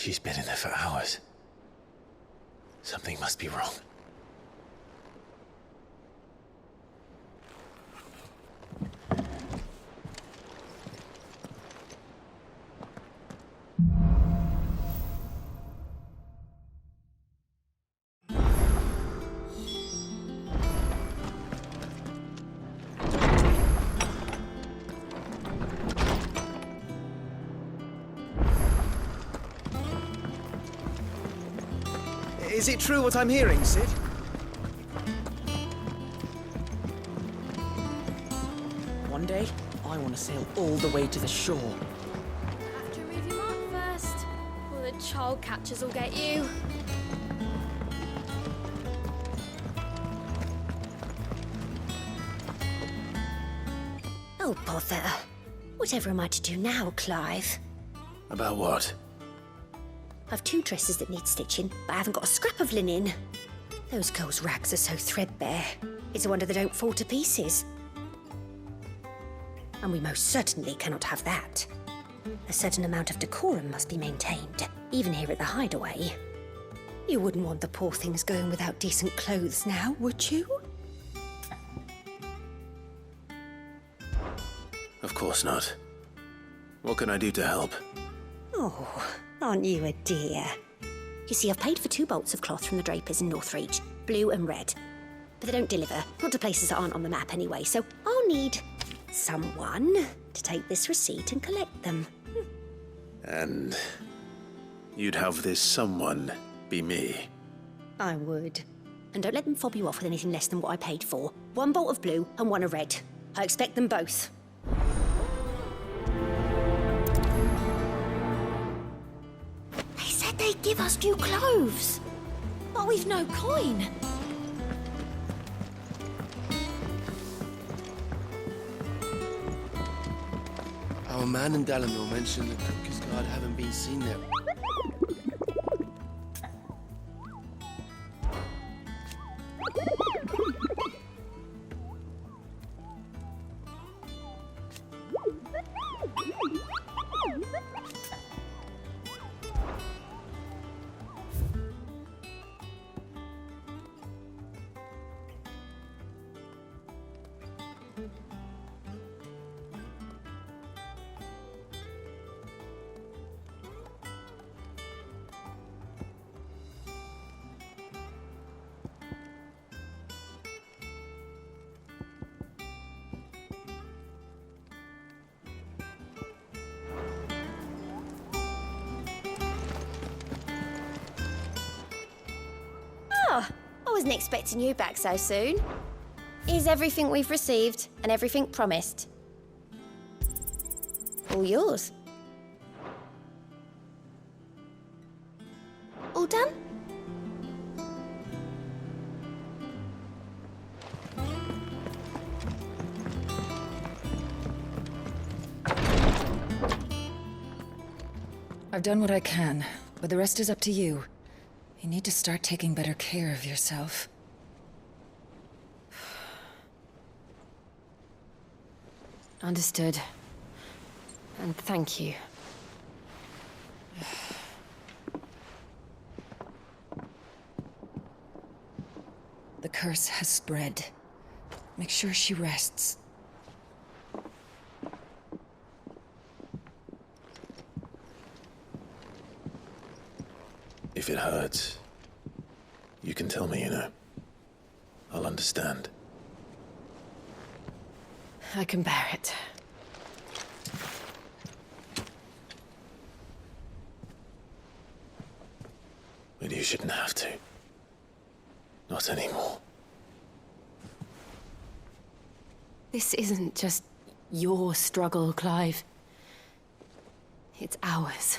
She's been in there for hours. Something must be wrong. Is it true what I'm hearing, Sid? One day, I want to sail all the way to the shore. Have to move you up first, or the child catchers will get you. Oh, bother. Whatever am I to do now, Clive? About what? I've 2 dresses that need stitching, but I haven't got a scrap of linen. Those girls' rags are so threadbare. It's a wonder they don't fall to pieces. And we most certainly cannot have that. A certain amount of decorum must be maintained, even here at the Hideaway. You wouldn't want the poor things going without decent clothes now, would you? Of course not. What can I do to help? Oh, aren't you a dear? You see, I've paid for 2 bolts of cloth from the drapers in Northreach, blue and red. But they don't deliver, not to places that aren't on the map anyway, so I'll need someone to take this receipt and collect them. And you'd have this someone be me? I would. And don't let them fob you off with anything less than what I paid for. 1 bolt of blue and 1 of red. I expect them both. They said they'd give us new clothes. But we've no coin. Our man in Dalamil mentioned the Cookies Guard haven't been seen there. I wasn't expecting you back so soon. Here's everything we've received and everything promised. All yours. All done? I've done what I can, but the rest is up to you. You need to start taking better care of yourself. Understood. And thank you. The curse has spread. Make sure she rests. If it hurts, you can tell me, you know. I'll understand. I can bear it. But you shouldn't have to. Not anymore. This isn't just your struggle, Clive. It's ours.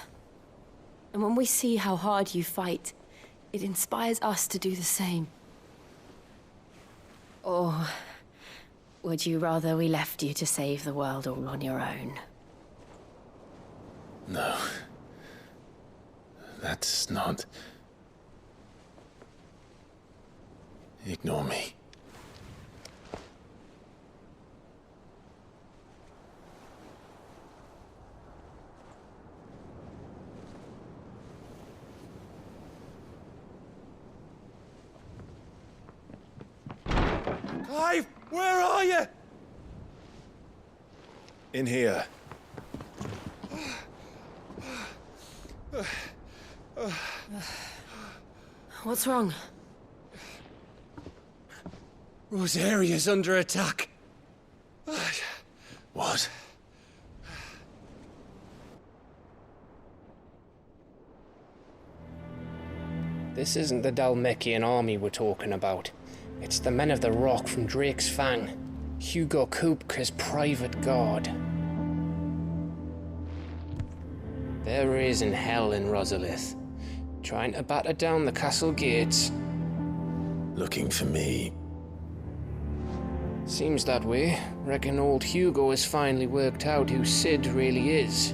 And when we see how hard you fight, it inspires us to do the same. Or would you rather we left you to save the world all on your own? No. That's not... Ignore me. Clive, where are you? In here. What's wrong? Rosaria's under attack. What? This isn't the Dalmekian army we're talking about. It's the men of the Rock from Drake's Fang. Hugo Kupka's private guard. There is in hell in Rosalith, trying to batter down the castle gates. Looking for me. Seems that way. Reckon old Hugo has finally worked out who Sid really is.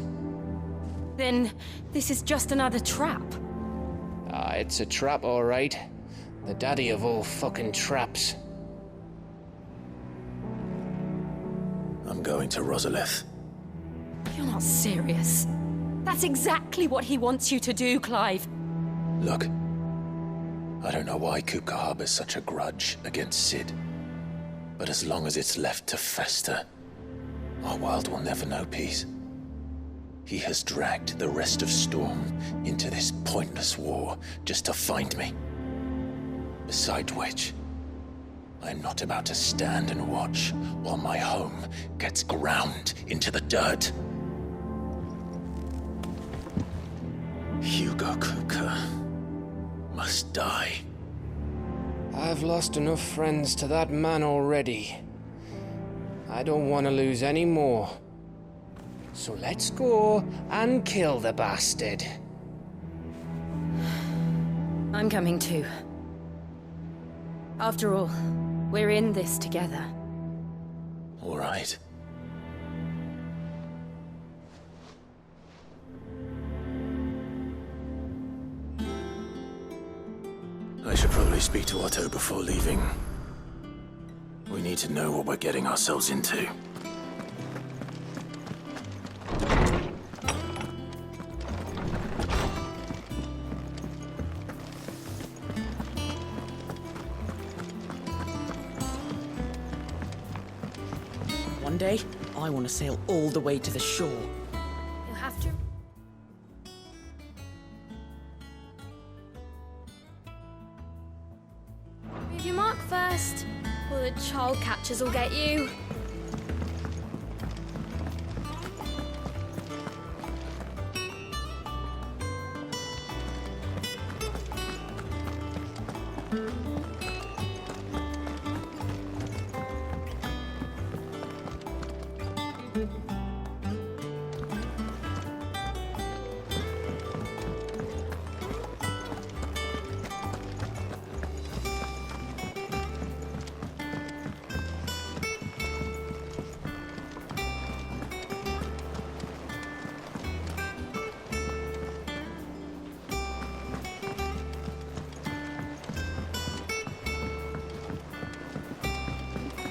Then this is just another trap. Ah, it's a trap, all right. The daddy of all fucking traps. I'm going to Rosalith. You're not serious. That's exactly what he wants you to do, Clive. Look, I don't know why Kupka harbors such a grudge against Sid. But as long as it's left to fester, our world will never know peace. He has dragged the rest of Storm into this pointless war just to find me. Besides which, I am not about to stand and watch while my home gets ground into the dirt. Hugo Kupka must die. I've lost enough friends to that man already. I don't want to lose any more. So let's go and kill the bastard. I'm coming too. After all, we're in this together. All right. I should probably speak to Otto before leaving. We need to know what we're getting ourselves into. One day, I want to sail all the way to the shore. You'll have to. Move your mark first, or the child catchers will get you.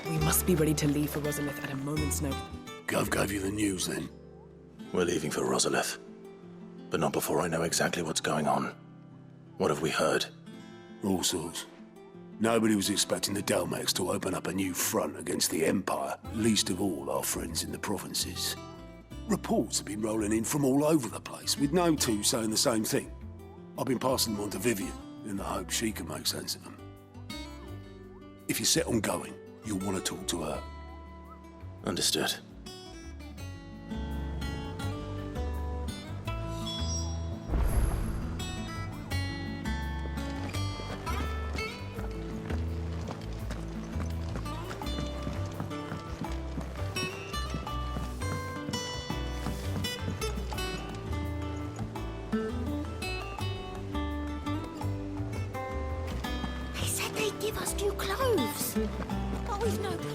We must be ready to leave for Rosalith at a moment's notice. Gov gave you the news then? We're leaving for Rosalith. But not before I know exactly what's going on. What have we heard? All sorts. Nobody was expecting the Dalmeks to open up a new front against the Empire, least of all our friends in the provinces. Reports have been rolling in from all over the place, with no two saying the same thing. I've been passing them on to Vivian, in the hope she can make sense of them. If you're set on going, you'll want to talk to her. Understood. They said they'd give us new clothes. But we've no point.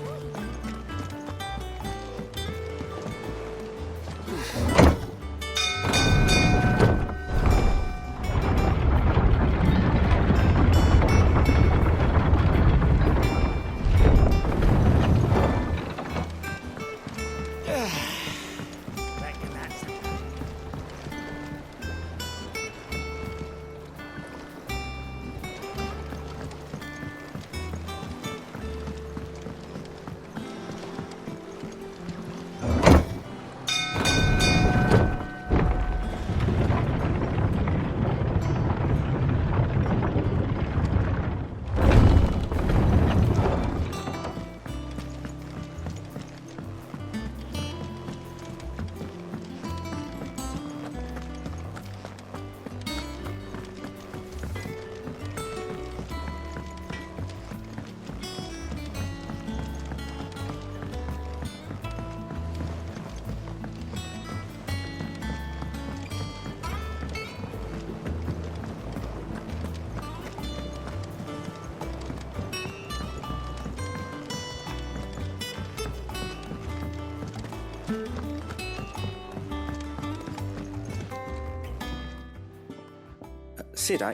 Sid, I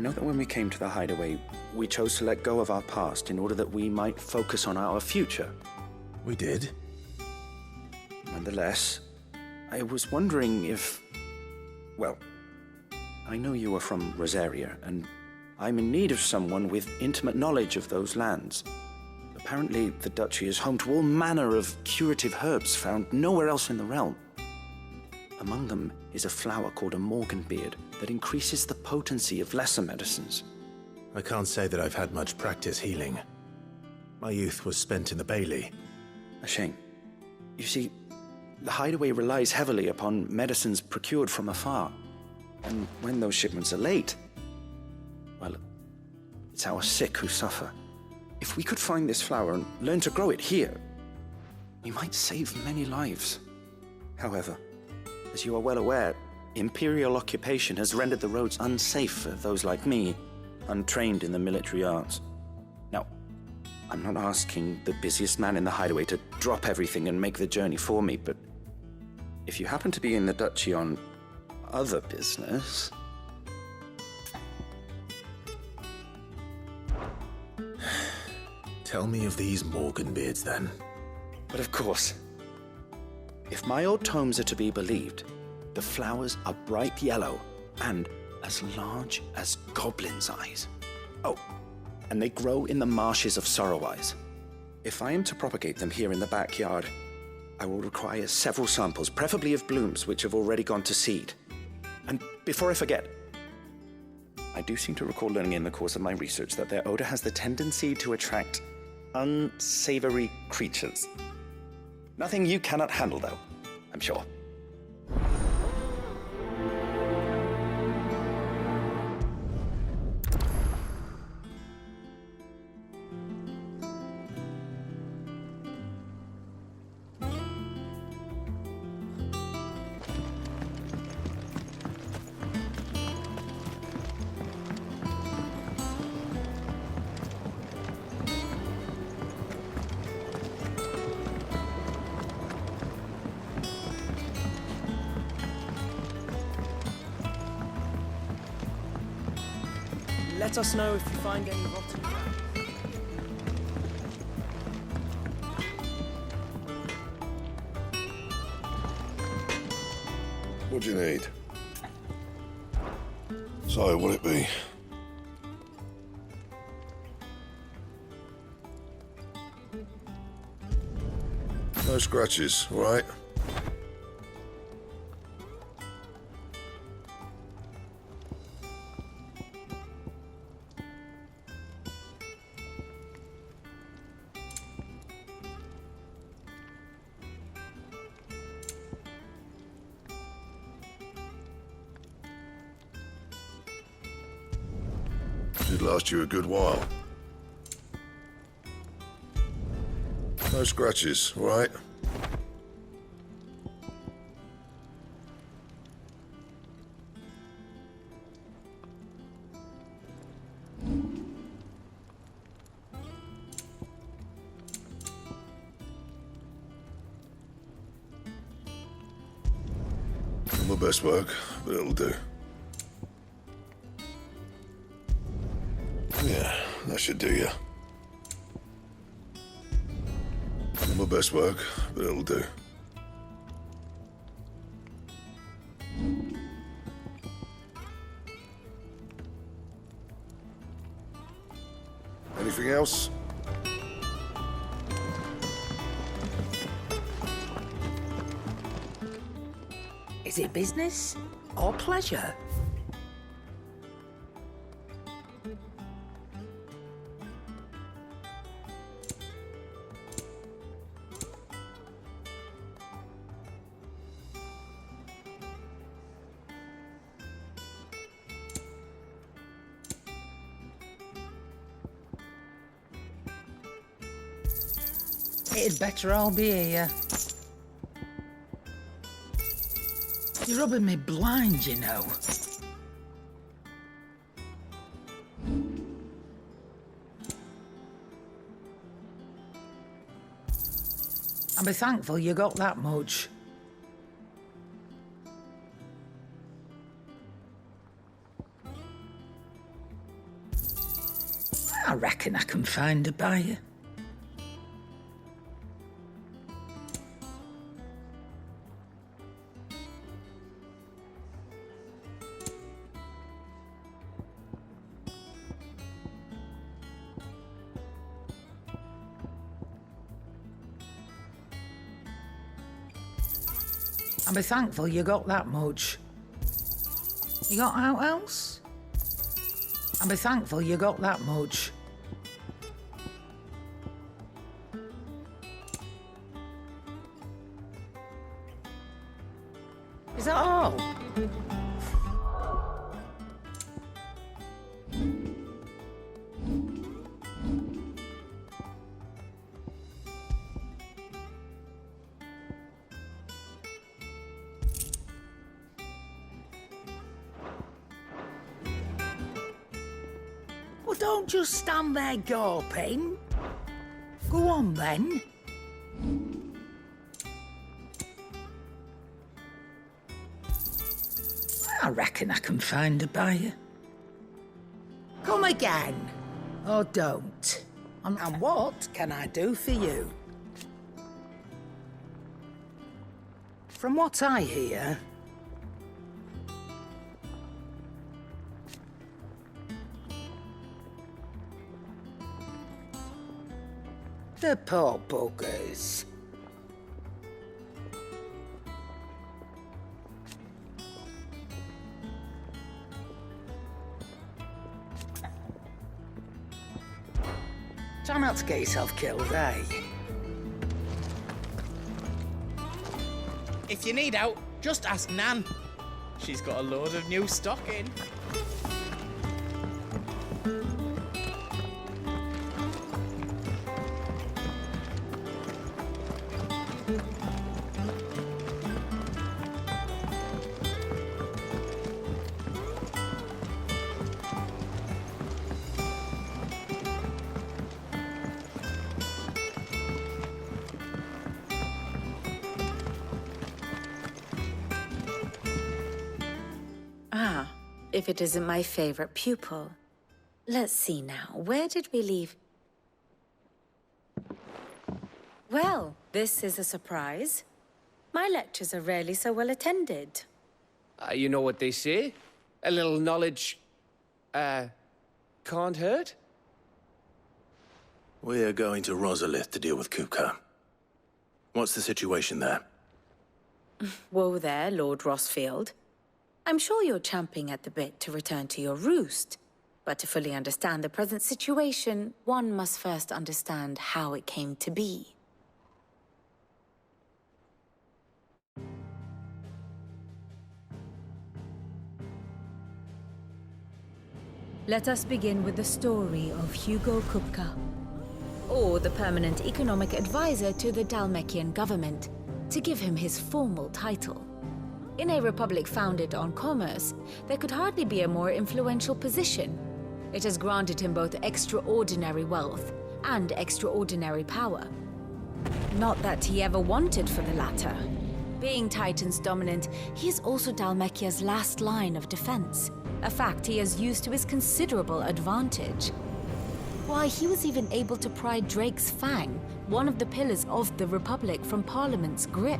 know that when we came to the hideaway, we chose to let go of our past in order that we might focus on our future. We did? Nonetheless, I was wondering if... Well, I know you are from Rosaria, and I'm in need of someone with intimate knowledge of those lands. Apparently, the Duchy is home to all manner of curative herbs found nowhere else in the realm. Among them is a flower called a morganbeard that increases the potency of lesser medicines. I can't say that I've had much practice healing. My youth was spent in the Bailey. A shame. You see, the hideaway relies heavily upon medicines procured from afar. And when those shipments are late, well, it's our sick who suffer. If we could find this flower and learn to grow it here, we might save many lives. However, as you are well aware, Imperial occupation has rendered the roads unsafe for those like me, untrained in the military arts. Now, I'm not asking the busiest man in the hideaway to drop everything and make the journey for me, but if you happen to be in the Duchy on other business... Tell me of these morganbeards, then. But of course. If my old tomes are to be believed, the flowers are bright yellow and as large as goblins' eyes. Oh, and they grow in the marshes of Sorrowise. If I am to propagate them here in the backyard, I will require several samples, preferably of blooms which have already gone to seed. And before I forget, I do seem to recall learning in the course of my research that their odor has the tendency to attract unsavory creatures. Nothing you cannot handle, though, I'm sure. Let us know if you find any rotten crab. What do you need? So, what'll it be? No scratches, all right? Should last you a good while. No scratches, all right? Not my best work, but it'll do. Yeah, that should do you. Not my best work, but it'll do. Anything else? Is it business or pleasure? It'd better all be here. You're rubbing me blind, you know. I'll be thankful you got that much. I reckon I can find a buyer. I'll be thankful you got that much. You got out else? I'll be thankful you got that much. Is that all? Well, don't just stand there gawping. Go on, then. I reckon I can find a buyer. Come again. Or don't. And what can I do for you? From what I hear, the poor buggers. Try not to get yourself killed, eh? If you need out, just ask Nan. She's got a load of new stock in. If it isn't my favorite pupil. Let's see now, where did we leave? Well, this is a surprise. My lectures are rarely so well attended. You know what they say? A little knowledge, can't hurt? We're going to Rosalith to deal with Kupka. What's the situation there? Whoa there, Lord Rossfield. I'm sure you're champing at the bit to return to your roost. But to fully understand the present situation, one must first understand how it came to be. Let us begin with the story of Hugo Kupka, or the permanent economic advisor to the Dalmekian government, to give him his formal title. In a republic founded on commerce, there could hardly be a more influential position. It has granted him both extraordinary wealth and extraordinary power. Not that he ever wanted for the latter. Being Titan's dominant, he is also Dalmekia's last line of defense, a fact he has used to his considerable advantage. Why, he was even able to pry Drake's Fang, one of the pillars of the Republic, from Parliament's grip.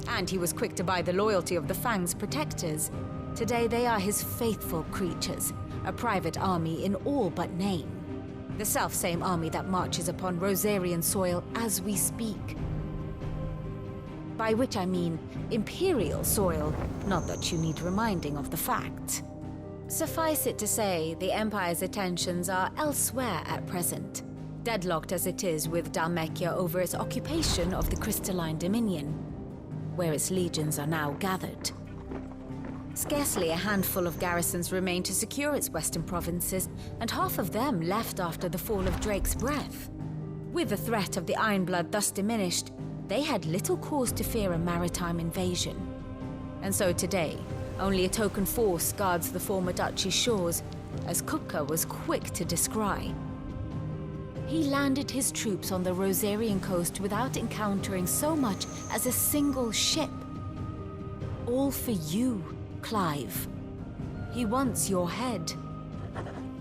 And he was quick to buy the loyalty of the Fang's protectors. Today they are his faithful creatures, a private army in all but name. The self-same army that marches upon Rosarian soil as we speak. By which I mean Imperial soil, not that you need reminding of the fact. Suffice it to say, the Empire's attentions are elsewhere at present, deadlocked as it is with Dalmekia over its occupation of the Crystalline Dominion, where its legions are now gathered. Scarcely a handful of garrisons remain to secure its western provinces, and half of them left after the fall of Drake's Breath. With the threat of the Ironblood thus diminished, they had little cause to fear a maritime invasion. And so today, only a token force guards the former duchy's shores, as Kupka was quick to descry. He landed his troops on the Rosarian coast without encountering so much as a single ship. All for you, Clive. He wants your head.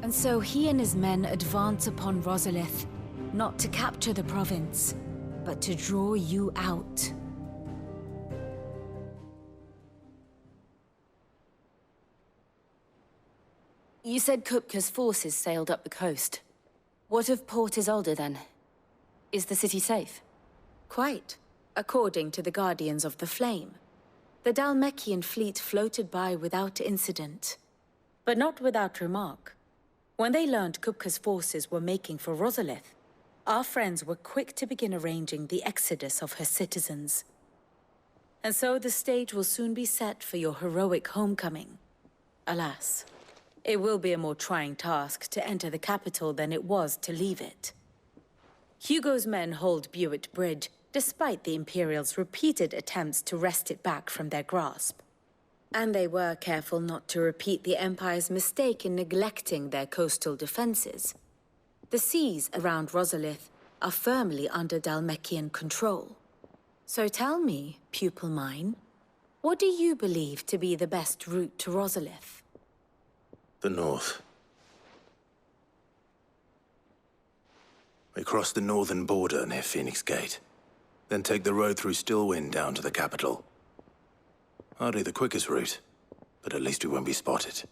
And so he and his men advance upon Rosalith, not to capture the province, but to draw you out. You said Kupka's forces sailed up the coast. What of Port Isolde, then? Is the city safe? Quite, according to the Guardians of the Flame. The Dhalmekian fleet floated by without incident. But not without remark. When they learned Kupka's forces were making for Rosalith, our friends were quick to begin arranging the exodus of her citizens. And so the stage will soon be set for your heroic homecoming. Alas, it will be a more trying task to enter the capital than it was to leave it. Hugo's men hold Buet Bridge, despite the Imperials' repeated attempts to wrest it back from their grasp. And they were careful not to repeat the Empire's mistake in neglecting their coastal defenses. The seas around Rosalith are firmly under Dhalmekian control. So tell me, pupil mine, what do you believe to be the best route to Rosalith? The north. We cross the northern border near Phoenix Gate, then take the road through Stillwind down to the capital. Hardly the quickest route, but at least we won't be spotted.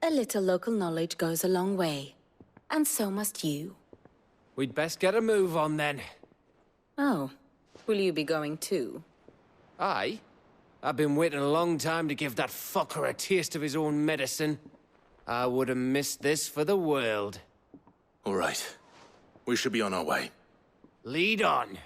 A little local knowledge goes a long way, and so must you. We'd best get a move on then. Oh, will you be going too? Aye. I've been waiting a long time to give that fucker a taste of his own medicine. I would have missed this for the world. All right. We should be on our way. Lead on.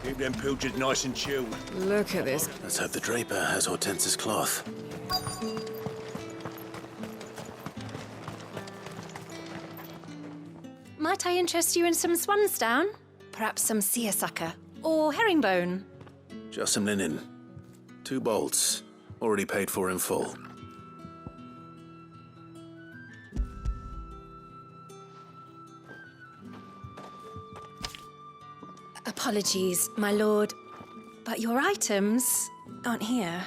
Keep them pilchards nice and chilled. Look at this. Let's hope the Draper has Hortense's cloth. Might I interest you in some swansdown? Perhaps some seersucker or herringbone? Just some linen. 2 bolts. Already paid for in full. Apologies, my lord, but your items aren't here.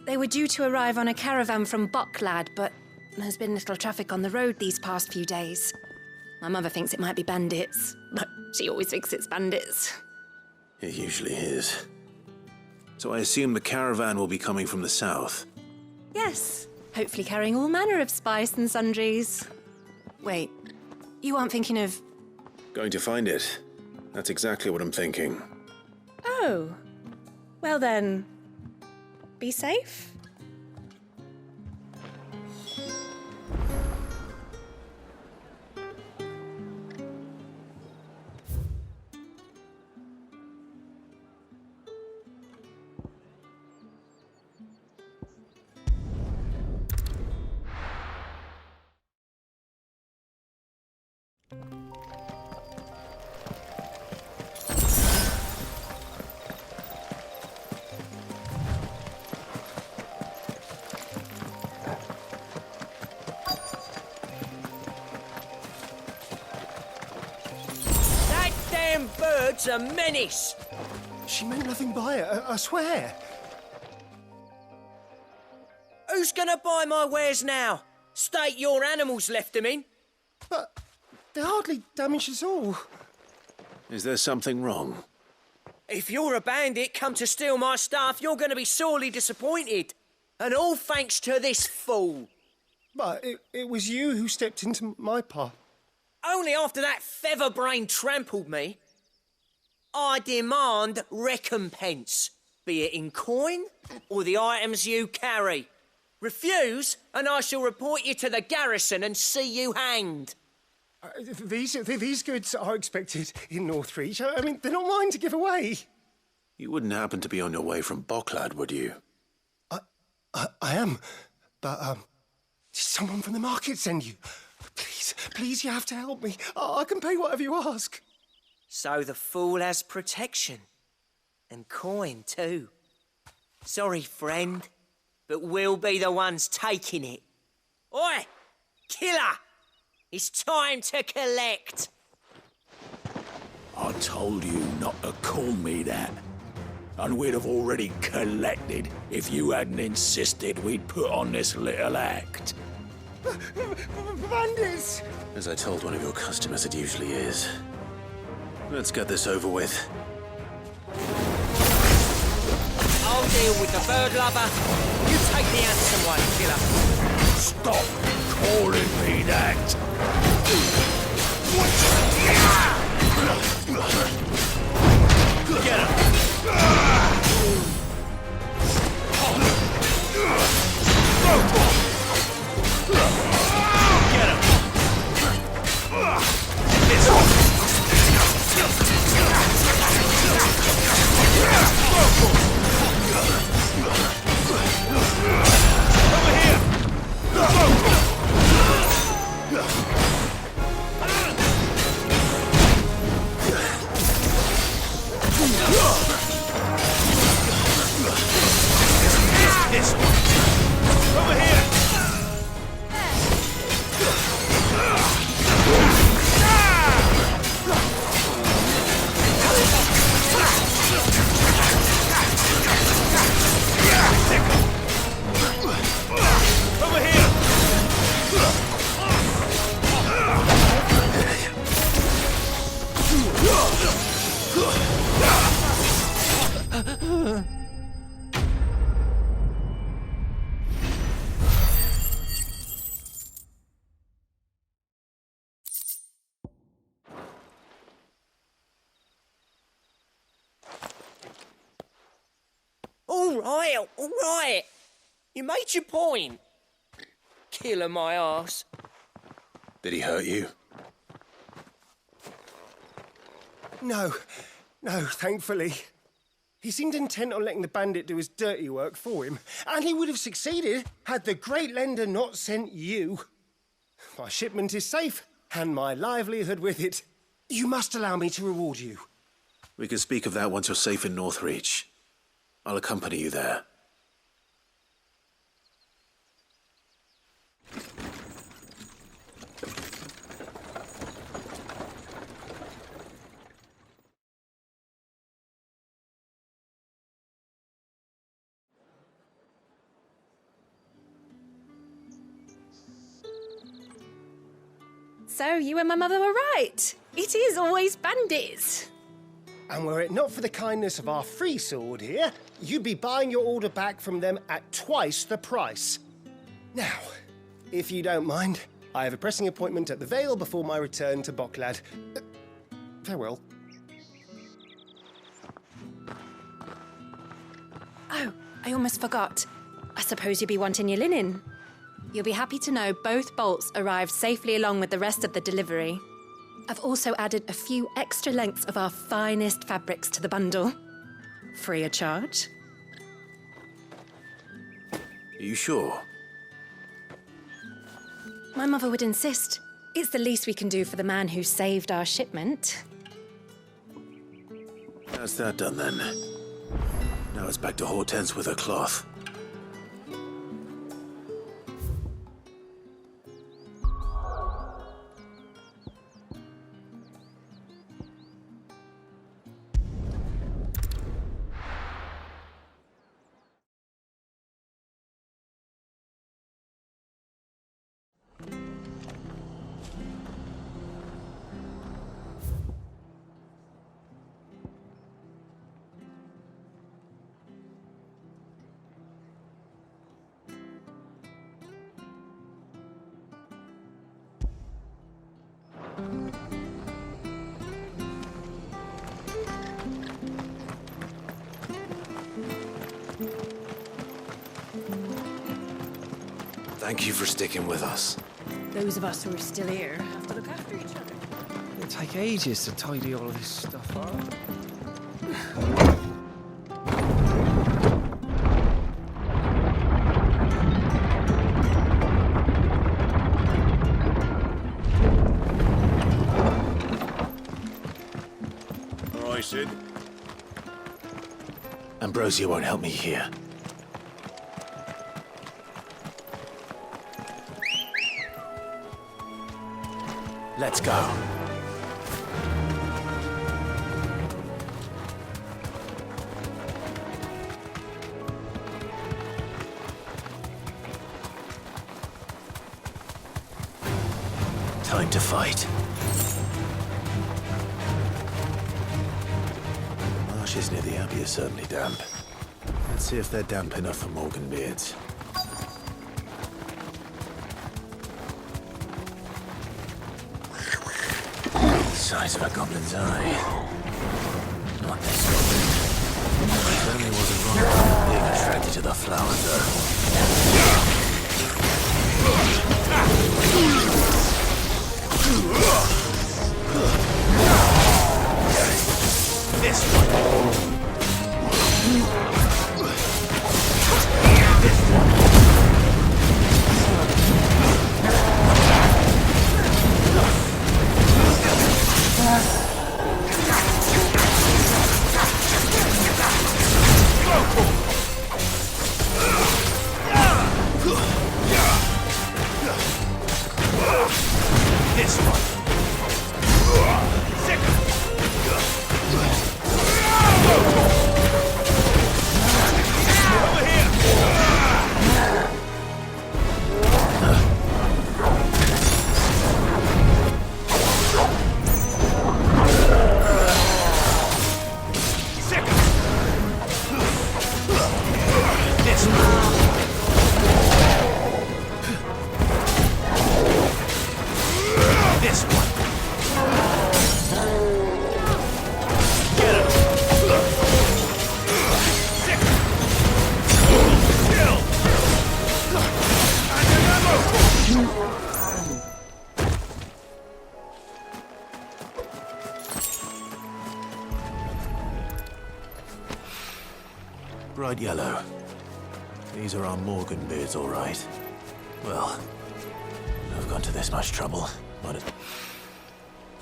They were due to arrive on a caravan from Boklad, but there's been little traffic on the road these past few days. My mother thinks it might be bandits, but she always thinks it's bandits. It usually is. So I assume the caravan will be coming from the south. Yes, hopefully carrying all manner of spice and sundries. Wait, you aren't thinking of... Going to find it. That's exactly what I'm thinking. Oh, well then, be safe. Bird's a menace! She meant nothing by it, I swear. Who's gonna buy my wares now? State your animals left them in. But they hardly damaged us all. Is there something wrong? If you're a bandit come to steal my stuff, you're gonna be sorely disappointed. And all thanks to this fool. But it was you who stepped into my path. Only after that featherbrain trampled me. I demand recompense, be it in coin or the items you carry. Refuse, and I shall report you to the garrison and see you hanged. These goods are expected in Northreach. I mean, they're not mine to give away. You wouldn't happen to be on your way from Boklad, would you? I am, but did someone from the market send you? Please, you have to help me. I can pay whatever you ask. So the fool has protection. And coin, too. Sorry, friend, but we'll be the ones taking it. Oi! Killer! It's time to collect! I told you not to call me that. And we'd have already collected if you hadn't insisted we'd put on this little act. Bandits! As I told one of your customers, it usually is. Let's get this over with. I'll deal with the bird lover. You take the handsome one, killer. Stop calling me that! Get him! Get him! This one! Over here! This one! Over here! Over here! All right. You made your point. Killer my arse. Did he hurt you? No, thankfully. He seemed intent on letting the bandit do his dirty work for him, and he would have succeeded had the great lender not sent you. My shipment is safe, and my livelihood with it. You must allow me to reward you. We can speak of that once you're safe in Northreach. I'll accompany you there. So you and my mother were right. It is always bandits. And were it not for the kindness of our free sword here, you'd be buying your order back from them at twice the price. Now, if you don't mind, I have a pressing appointment at the Vale before my return to Bocklad. Farewell. Oh, I almost forgot. I suppose you'll be wanting your linen. You'll be happy to know both bolts arrived safely along with the rest of the delivery. I've also added a few extra lengths of our finest fabrics to the bundle. Free of charge. Are you sure? My mother would insist. It's the least we can do for the man who saved our shipment. That's that done then. Now it's back to Hortense with her cloth. Thank you for sticking with us. Those of us who are still here have to look after each other. It'll take ages to tidy all of this stuff up. Sid. Ambrosia won't help me here. Let's go. Time to fight. The marshes near the Abbey are certainly damp. Let's see if they're damp enough for Morgan beards. Size of a goblin's eye. Not this goblin. It certainly wasn't wrong being attracted to the flower, though. This one. This one. Bright yellow. These are our Morgan beards, all right. Well, I've gone to this much trouble, but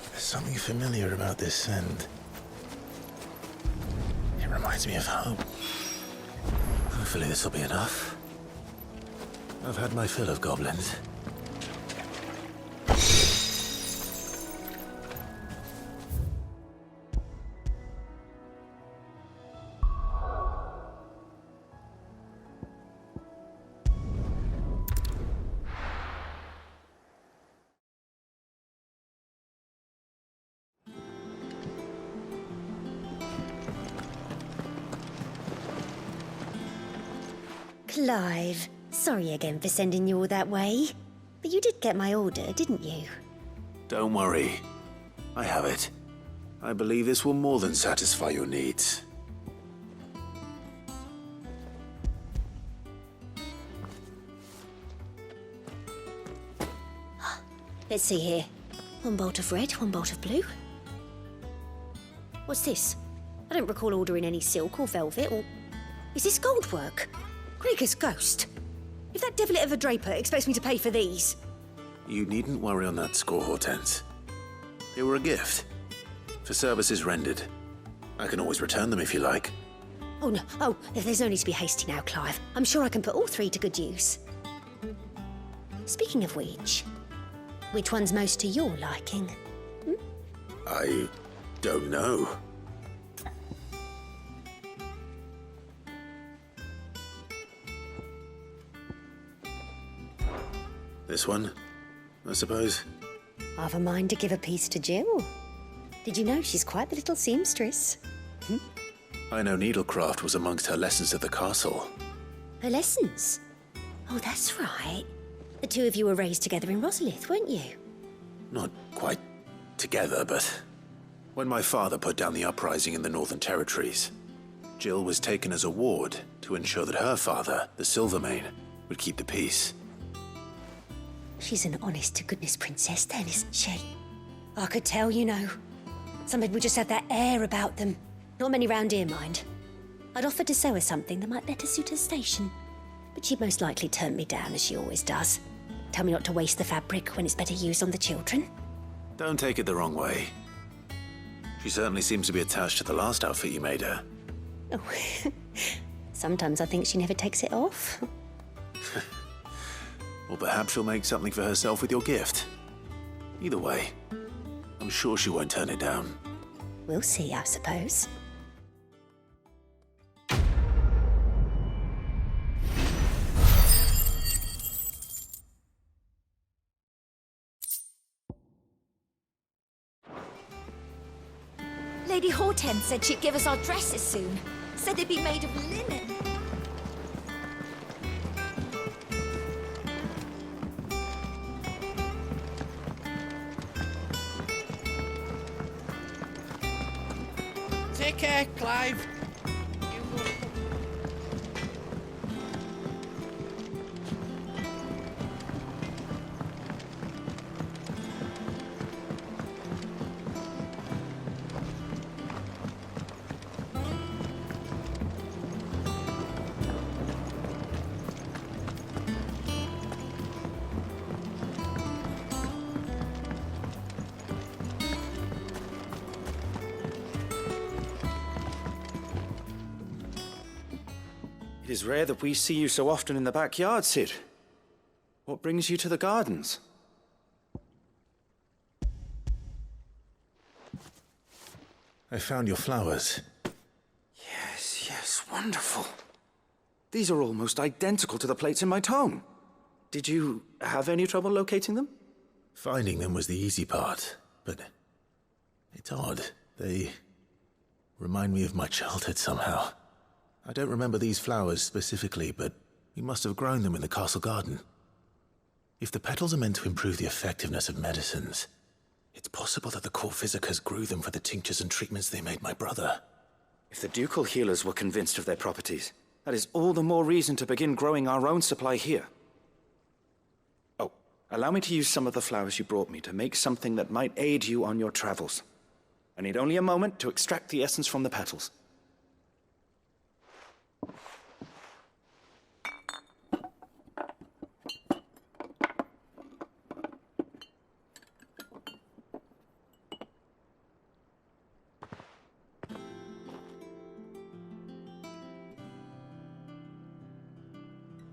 there's something familiar about this scent. It reminds me of home. Hopefully this will be enough. I've had my fill of goblins. Clive, sorry again for sending you all that way. But you did get my order, didn't you? Don't worry. I have it. I believe this will more than satisfy your needs. Let's see here. One bolt of red, one bolt of blue. What's this? I don't recall ordering any silk or velvet or... Is this gold work? Krieger's ghost. If that devilet of a draper expects me to pay for these... You needn't worry on that score, Hortense. They were a gift. For services rendered. I can always return them if you like. Oh, no. Oh, there's no need to be hasty now, Clive. I'm sure I can put all three to good use. Speaking of which one's most to your liking? I don't know. This one, I suppose. I've a mind to give a piece to Jill. Did you know she's quite the little seamstress? I know needlecraft was amongst her lessons at the castle. Her lessons? Oh, that's right. The two of you were raised together in Rosalith, weren't you? Not quite together, but when my father put down the uprising in the Northern Territories, Jill was taken as a ward to ensure that her father, the Silvermane, would keep the peace. She's an honest-to-goodness princess then, isn't she? I could tell, you know. Some people just have that air about them. Not many round here, mind. I'd offered to sew her something that might better suit her station. But she'd most likely turn me down, as she always does. Tell me not to waste the fabric when it's better used on the children. Don't take it the wrong way. She certainly seems to be attached to the last outfit you made her. Oh, sometimes I think she never takes it off. Or perhaps she'll make something for herself with your gift. Either way, I'm sure she won't turn it down. We'll see, I suppose. Lady Hortense said she'd give us our dresses soon. Said they'd be made of linen. Take care, Clive. It is rare that we see you so often in the backyard, Cid. What brings you to the gardens? I found your flowers. Yes, wonderful. These are almost identical to the plates in my tome. Did you have any trouble locating them? Finding them was the easy part, but it's odd. They remind me of my childhood somehow. I don't remember these flowers specifically, but we must have grown them in the castle garden. If the petals are meant to improve the effectiveness of medicines, it's possible that the court physicers grew them for the tinctures and treatments they made my brother. If the ducal healers were convinced of their properties, that is all the more reason to begin growing our own supply here. Oh, allow me to use some of the flowers you brought me to make something that might aid you on your travels. I need only a moment to extract the essence from the petals.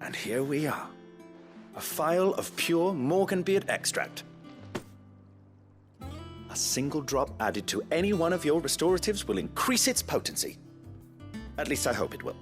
And here we are. A phial of pure Morganbeard extract. A single drop added to any one of your restoratives will increase its potency. At least I hope it will.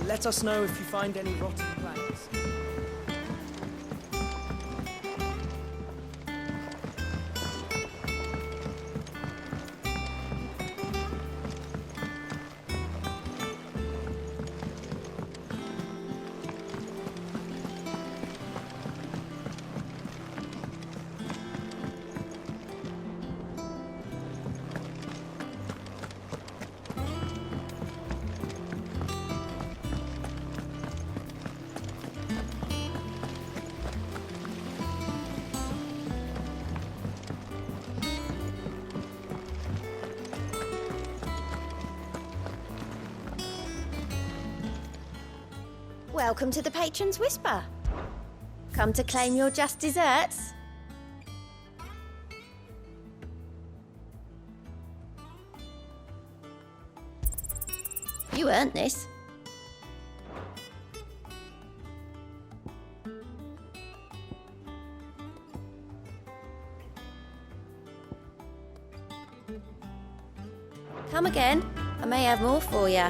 Let us know if you find any rotten plants. Welcome to the Patron's Whisper. Come to claim your just desserts? You earned this. Come again. I may have more for you.